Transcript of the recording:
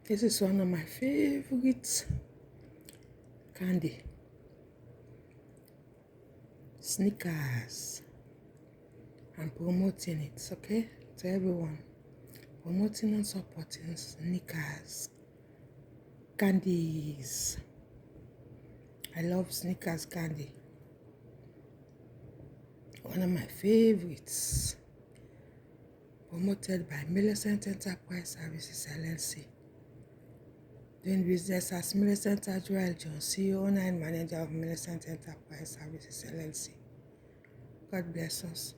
This is one of my favorite candy. Snickers. I'm promoting it, okay? To everyone. Promoting and supporting Snickers. Candies. I love Snickers candy. One of my favorites. Promoted by Millicent Enterprise Services LLC. Doing business as Millicent Joel John, CEO, owner and manager of Millicent Enterprise Services LLC. God bless us.